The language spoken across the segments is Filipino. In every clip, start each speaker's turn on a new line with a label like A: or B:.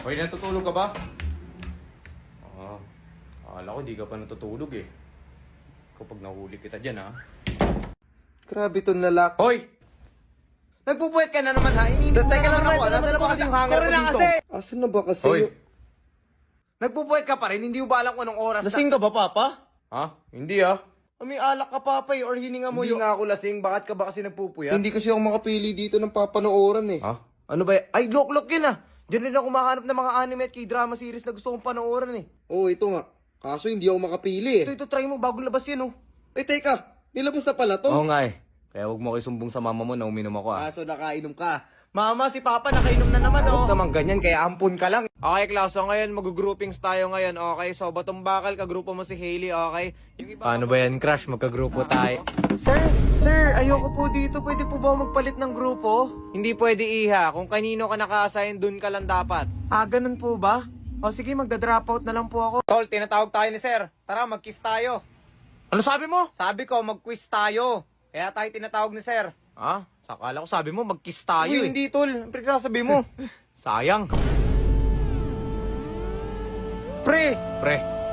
A: Hoy, natutulog ka ba? Akala ko di ka pa natutulog eh. Kapag nahuli kita dyan ha.
B: Grabe to lalaki.
A: Hoy! Nagpupuwet ka na naman ha? Ininit
B: Teka
A: na
B: lang
A: naman ako. Nasaan na ba kasi yung hanger ko dito?
B: Asan na ba kasi?
A: Hoy! Nagpupuwet ka pa rin? Hindi mo ba alam kung anong oras
B: Lasing ka ba, Papa?
A: Ha? Hindi ah.
B: May alak ka, Papa, or hininga mo
A: Hindi
B: yung...
A: nga ako lasing. Bakit ka ba kasi nagpupuyat?
B: Hindi kasi ako makapili dito ng papanooran eh.
A: Ha?
B: Ano ba? Ay, look yun ah. Diyan rin ako makahanap ng mga anime at k-drama series na gusto kong panoorin eh. Oo, ito nga. Kaso hindi ako makapili eh. Ito, try mo. Bagong labas yun oh. Eh, teka. Nilabas na pala to.
A: Oo nga eh. Kaya huwag mo kayo sumbong sa mama mo na uminom ako ah.
B: Kaso nakainom ka. Mama, si Papa nakainom na naman oh.
A: Huwag naman ganyan, kaya ampun ka lang. Okay, Klaus, so ngayon mag-groupings tayo ngayon, okay? So, Batong Bakal, kagrupo mo si Hailey, okay? Yung iba, paano ba yan, Crush? Magkagrupo tayo.
B: Sir, ayoko po dito. Pwede po ba magpalit ng grupo?
A: Hindi pwede, Iha. Kung kanino ka naka-assign, dun ka lang dapat.
B: Ah, ganun po ba? O sige, magda-drop out na lang po ako.
A: Tol, tinatawag tayo ni Sir. Tara, mag-kiss tayo.
B: Ano sabi mo?
A: Sabi ko, mag-quiz tayo. Kaya tayo tinatawag ni Sir. Ha? Sakala ko sabi mo, mag-kiss tayo
B: Uy,
A: eh.
B: hindi tol. Ang pinagsasabi mo.
A: Sayang.
B: Pre!
A: Pre.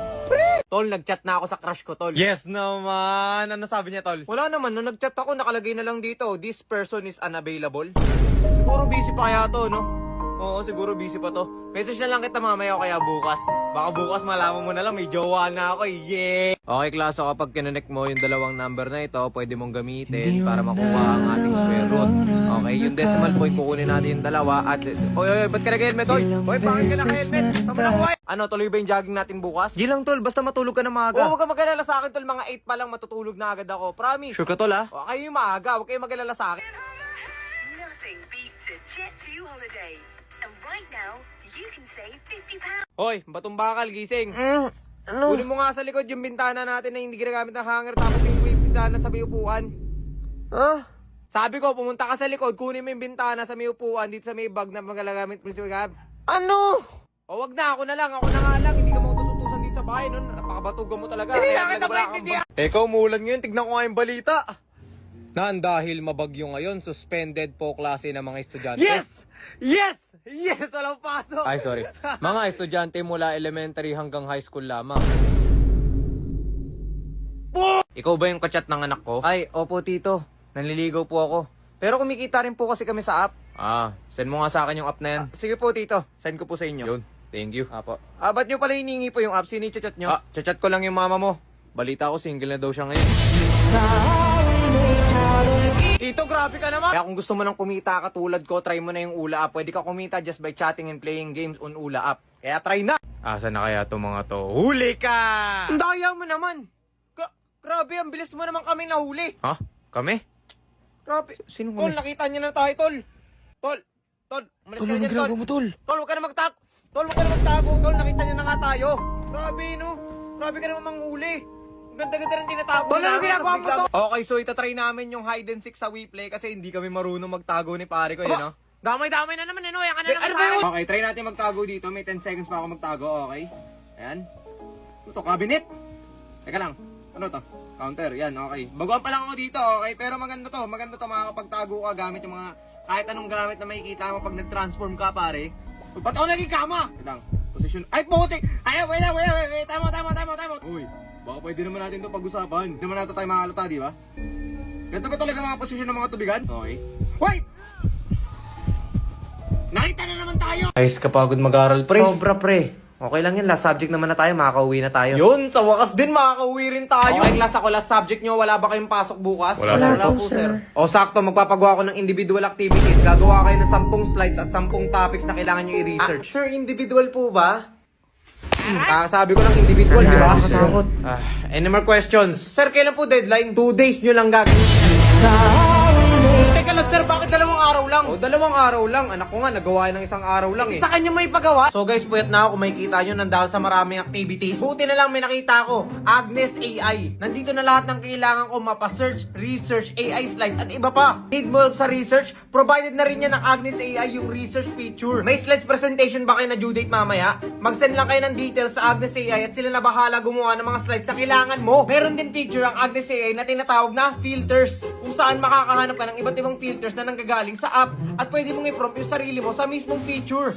B: Tol, nag-chat na ako sa crush ko, tol.
A: Yes naman. Ano sabi niya, Tol?
B: Wala naman, nung nag-chat ako, nakalagay na lang dito, this person is unavailable. Siguro busy pa kaya to, no? Oo, siguro busy pa to. Message na lang kita mamaya o kaya bukas. Baka bukas malaman mo na lang, may jowa na ako, yeah!
A: Okay, Klaso, kapag kinonect mo yung dalawang number na ito, pwede mong gamitin para makuha ang ating square root. Okay, yung decimal point, kukunin natin yung dalawa at... Oy, ba't ka nag-helmet, Oy? Oy, bakit ka naka-helmet? Saan mo nakuha? Ano, tuloy ba yung jogging natin bukas?
B: Di lang, tol. Basta matulog ka na maaga.
A: Oo, huwag ka mag-alala sa akin, Tol. Mga 8 pa lang matutulog na agad ako. Promise.
B: Sure ka, tol, ha?
A: O, kayo yung maaga. Huwag kayo mag-alala sa akin.
C: Nothing beats a Jet2 holiday. And right now, you can save £50.
A: Hoy, Batong Bakal, gising.
B: Ano?
A: Kunin mo nga sa likod yung bintana natin na hindi ginagamit ng hanger tapos yung bintana sa may upuan.
B: Ha?
A: Sabi ko, pumunta ka sa likod, kunin mo yung bintana sa may upuan dito sa may bag na magagamit mo.
B: Ano?
A: O wag na, ako na lang, hindi ka mautusutusan dito sa bahay nun. Napakabatugan mo talaga.
B: Hindi
A: Kaya
B: na kita maintindihan.
A: Ikaw, umulan ngayon, tignan ko nga yung balita. Naan dahil mabagyo ngayon, suspended po klase ng mga estudyante.
B: Yes! Yes! Yes! Walang pasok!
A: Ay, sorry. Mga estudyante mula elementary hanggang high school lamang. Ikaw ba yung kachat ng anak ko?
B: Ay, opo, tito. Nanliligaw po ako. Pero kumikita rin po kasi kami sa app.
A: Send mo nga sa akin yung app na yan.
B: Sige po, tito. Send ko po sa inyo.
A: Yun, thank you.
B: Apo. Ba't nyo pala hiningi po yung app? Sino yung chat nyo?
A: Chat ko lang yung mama mo. Balita ko, single na daw siya ngayon.
B: Tito, grabe ka naman!
A: Kaya kung gusto mo nang kumita katulad ko, try mo na yung Ula app. Pwede ka kumita just by chatting and playing games on Ula app. Kaya try na! Asa na kaya itong mga to? Huli ka!
B: Ang daya mo naman! Grabe, ang bilis mo naman kami nahuli!
A: Ha? Kami?
B: Grabe.
A: Sino
B: Tol,
A: kami?
B: nakita niyo na tayo, tol! Tol! Umalis ka na dyan, tol!
A: mo, Tol?
B: Tol, huwag ka na magtago! Tol, huwag ka na magtago! Tol, nakita niyo na nga tayo! Grabe, no? Grabe ka naman manghuli! Ang ganda-ganda rin tinatago
A: Tol, ano
B: namin,
A: ginagawa
B: tapos
A: mo
B: bigla-
A: to? Okay, so itatry namin yung hide and seek sa WePlay kasi hindi kami marunong magtago ni pare ko, yun, no?
B: Damay-damay na naman, Yan ka na naman
A: Ano ba yun? Okay, try natin magtago dito. May 10 seconds pa ako magtago, okay? Ayan. Ano to? Cabinet? Teka lang. Ano to? Counter. Yan, okay. Baguhan pa lang ako dito, okay? Pero maganda to. Maganda to makakapagtago ka gamit yung mga kahit anong gamit na makikita mo pag nag-transform ka, pare. Ba't ako naging kama? Wait lang. Position. Ay, putik! Ay, wait. Tama. Uy, baka pwede naman natin to pag-usapan. Hindi naman natin tayo makalata, di ba? Ganito ba talaga mga posisyon ng mga tubigan? Okay. Wait! Nakita na naman tayo!
B: Ayos ka pagod mag-aral, pre.
A: Sobra, pre.
B: Okay lang yan, last subject naman na tayo, makakauwi na tayo.
A: Yun, sa wakas din makakauwi rin tayo. Okay, class ako, last subject nyo. Wala ba kayong pasok bukas?
B: Wala po, sir.
A: O sakto, magpapagawa ko ng individual activities. Gagawa kayo ng 10 slides at 10 topics na kailangan nyo i-research.
B: Sir, individual po ba?
A: Sabi ko lang individual, di ba?
B: Nakakatakot.
A: Any more questions? Sir, kailan po deadline? 2 days nyo lang gagawin. Teka lang, sir, bakit 2 araw lang? O, 2 araw lang. Anak ko nga, nagawa ng 1 araw lang eh.
B: Sa kanya may pagawa?
A: So guys, puyat na ako kung makikita nyo nang dahil sa maraming activities. Buti na lang may nakita ko, Agnes AI. Nandito na lahat ng kailangan ko mapa-search, research, AI slides at iba pa. Need mo help sa research? Provided na rin yan ng Agnes AI yung research feature. May slides presentation ba kayo na due date mamaya? Mag-send lang kayo ng details sa Agnes AI at sila na bahala gumawa ng mga slides na kailangan mo. Meron din feature ang Agnes AI na tinatawag na filters.
B: kung saan makakahanap ka ng iba't ibang filters na nanggagaling sa app at pwede mong i-prompt yung sarili mo sa mismong feature.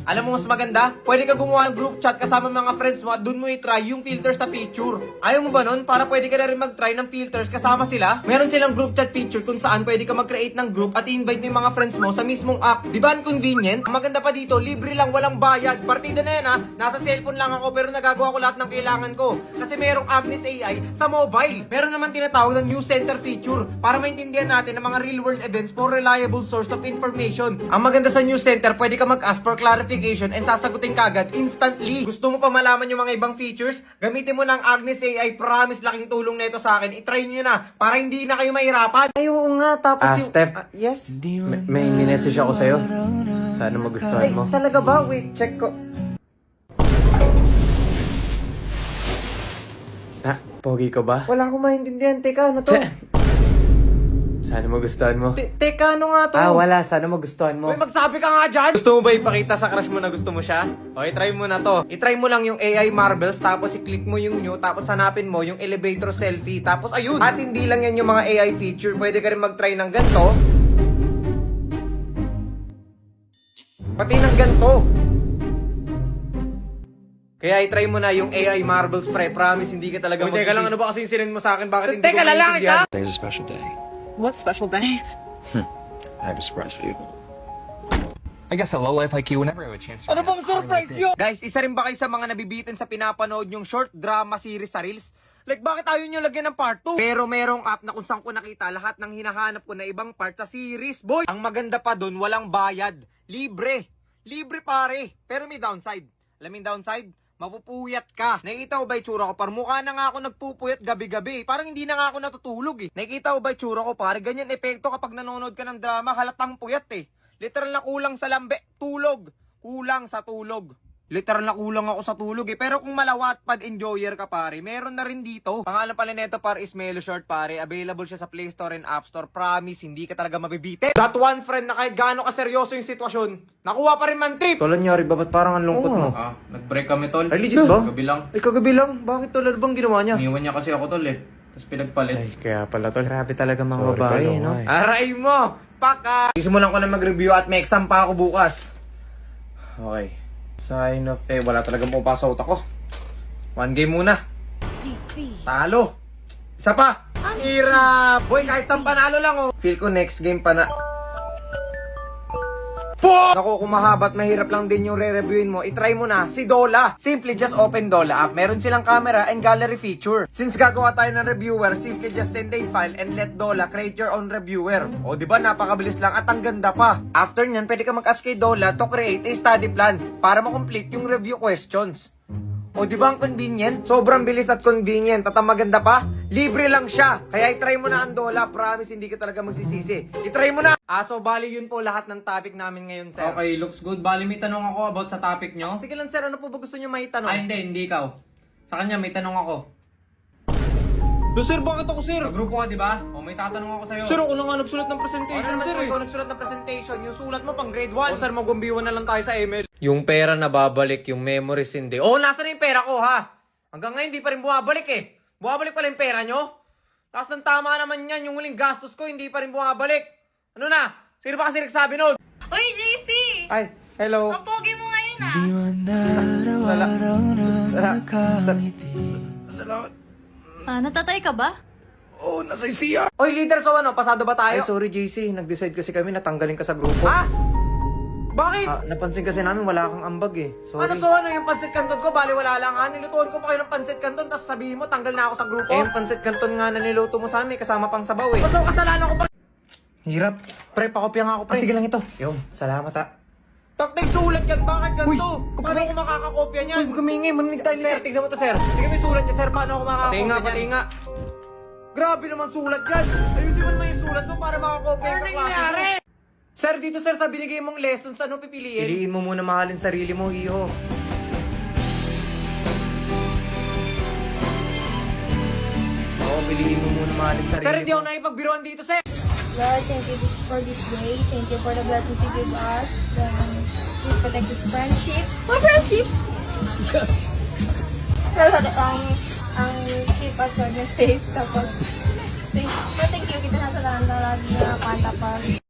B: Alam mo mas maganda? Pwede ka gumawa ng group chat kasama mga friends mo at dun mo i-try yung filters na feature. Ayaw mo ba nun? Para pwede ka na rin mag-try ng filters kasama sila? Meron silang group chat feature kung saan pwede ka mag-create ng group at i-invite mo yung mga friends mo sa mismong app. Di ba ang convenient? Ang maganda pa dito, libre lang, walang bayad. Partida na yan ha. Nasa cellphone lang ako pero nagagawa ko lahat ng kailangan ko. Kasi merong Agnes AI sa mobile. Meron naman tinatawag ng news center feature para maintindihan natin ang mga real world events for reliable source of information. Ang maganda sa news center, pwede ka mag-ask for clarification and sasagutin kagad instantly. Gusto mo pa malaman yung mga ibang features? Gamitin mo ng Agnes AI. Promise, laking tulong na ito sa akin. I-try nyo na para hindi na kayo mahirapan. Ay, oo nga. Tapos
D: Steph.
B: yes?
D: May message ako sa'yo. Sana magustuhan mo.
B: Talaga ba? Wait, check ko.
D: Pogi ko ba?
B: Wala akong maintindihan. Teka, ano to?
D: Sana magustuhan mo.
B: Teka, ano nga to?
D: Wala. Sana magustuhan mo.
B: Uy, magsabi ka nga dyan! Gusto mo ba ipakita sa crush mo na gusto mo siya? Okay, try mo na to. I-try mo lang yung AI Marbles, tapos i-click mo yung new, tapos hanapin mo yung elevator selfie, tapos ayun. At hindi lang yan yung mga AI feature, pwede ka rin mag-try ng ganito. Pati ng ganito. Kaya i-try mo na yung AI Marbles, pre. Promise, hindi ka talaga
A: Teka lang, ano ba kasi yung sinend mo sa akin? Bakit hindi
B: Teka,
A: ko
B: lalaki
A: maintindihan?
E: Today's a special day.
F: What special day?
E: I have a surprise for you. I guess a lowlife like you would never have a chance to
B: Ano bang surprise yun? Guys, isa rin ba kayo sa mga nabibitin sa pinapanood yung short drama series sa Reels? Like, bakit ayaw nyo lagyan ng part 2? Pero merong app na kung saan ko nakita lahat ng hinahanap ko na ibang part sa series, boy. Ang maganda pa dun, walang bayad. Libre. Libre pare. Pero may downside. Alam mo yung downside? Mapupuyat ka. Nakikita ko ba itsura ko? Parang mukha na nga ako nagpupuyat gabi-gabi. Parang hindi na nga ako natutulog eh. Nakikita ko ba itsura ko? Parang ganyan epekto kapag nanonood ka ng drama, halatang puyat eh. Literal na kulang sa lambe. Tulog. Kulang sa tulog. Literal na kulang ako sa tulog eh. Pero kung malawat pad enjoyer ka pare, meron na rin dito. Pangalan pala nito pare is Melo Short pare. Available siya sa Play Store and App Store. Promise, hindi ka talaga mabibitin. That one friend na kahit gaano kaseryoso yung sitwasyon, nakuha pa rin man trip.
D: Tol, nangyari ba? Ba't parang ang lungkot mo?
A: Nag-break kami, tol.
D: Ay, legit ba?
A: Gabi lang.
D: Ay, kagabi lang. Bakit tol? Ano bang ginawa niya?
A: Iniwan niya kasi ako, tol eh. Tapos pinagpalit.
D: Ay, kaya pala tol. Grabe talaga mga
E: Sorry,
D: babae,
E: tol,
D: no?
E: why?
B: Aray mo! Paka! Simulan ko na mag-review at may exam pa ako bukas. Okay. Sign of wala talagang pumapasa utak ko. One game muna. Talo. Isa pa. Hirap. Boy, kahit saan panalo lang oh. Feel ko next game pa na. Naku, kung mahaba at mahirap lang din yung re-reviewin mo, itry mo na si Dola. Simply just open Dola app. Meron silang camera and gallery feature. Since gagawa tayo ng reviewer, simply just send a file and let Dola create your own reviewer. O diba, napakabilis lang at ang ganda pa. After nyan, pwede ka mag-ask kay Dola to create a study plan para ma-complete yung review questions. O diba ang convenient? Sobrang bilis at convenient. At ang maganda pa, libre lang siya. Kaya itry mo na ang Dola. Promise, hindi ka talaga magsisisi. Itry mo na! So bali yun po lahat ng topic namin ngayon, sir.
A: Okay, looks good. Bali, may tanong ako about sa topic nyo.
B: Sige lang, sir. Ano po ba gusto nyo maitanong?
A: Ay, hindi ikaw. Sa kanya, may tanong ako.
B: Sir, bakit ako, sir?
A: Grupo ka, di ba? O, may tatanong ako sa'yo.
B: Sir, ako na nga nagsulat ng presentation,
A: Ano naman
B: sir.
A: po,
B: Ikaw nagsulat ng presentation. Yung sulat mo pang grade 1. O, sir, magumbiwan na lang tayo sa email. Yung pera na babalik, yung memories hindi. Oh, nasa na yung pera ko, ha? Hanggang ngayon, di pa rin bumabalik, eh. Bumabalik pala yung pera nyo? Tapos ng tama naman yan, yung huling gastos ko, hindi pa rin bumabalik. Ano na? Sino ba kasi nagsabi nun?
G: Uy, JC!
B: Ay, hello.
G: Ang pogi mo ngayon ah. Natatay ka ba?
B: Oy, leader, so ano? Pasado ba tayo?
D: Ay, sorry JC. Nag-decide kasi kami na tanggalin ka sa grupo.
B: Ha? Bakit?
D: Napansin kasi namin wala kang ambag eh. Sorry.
B: Ano so ano yung pansit canton ko? Bali wala lang ha. Nilutuan ko pa kayo ng pansit canton tapos sabihin mo tanggal na ako sa grupo.
D: Eh, yung pansit canton nga na niluto mo sa amin, kasama pang sabaw eh.
B: Basta kasalanan ko pa.
D: Hirap.
B: Pre, pakopya nga ako pre.
D: Sige lang ito. Yung, salamat ha.
B: Taktik sulat yan. Bakit ganito? Paano ako makakakopya niyan? Uy, kumingay. Manig tayo sir. Tignan mo to sir. Tignan mo yung sulat niya sir. Paano ako makakakopya niyan? Pati nga. Grabe naman sulat yan. Ayusin mo naman yung sulat mo para makakopya yung kaklase mo. Sir, dito sir, sa binigay mong lessons, ano pipiliin?
D: Piliin mo muna mahalin sarili mo, iho. Oo, piliin mo muna mahalin sarili
B: Sir, hindi
D: mo.
B: ako nakipagbiruan dito sir.
H: Lord, thank you for this day. Thank you for the blessings you give us. Please protect this friendship. What friendship? Pero ang keep us on your safe. Tapos, Thank you. Kita na sa lagi na kanta pa.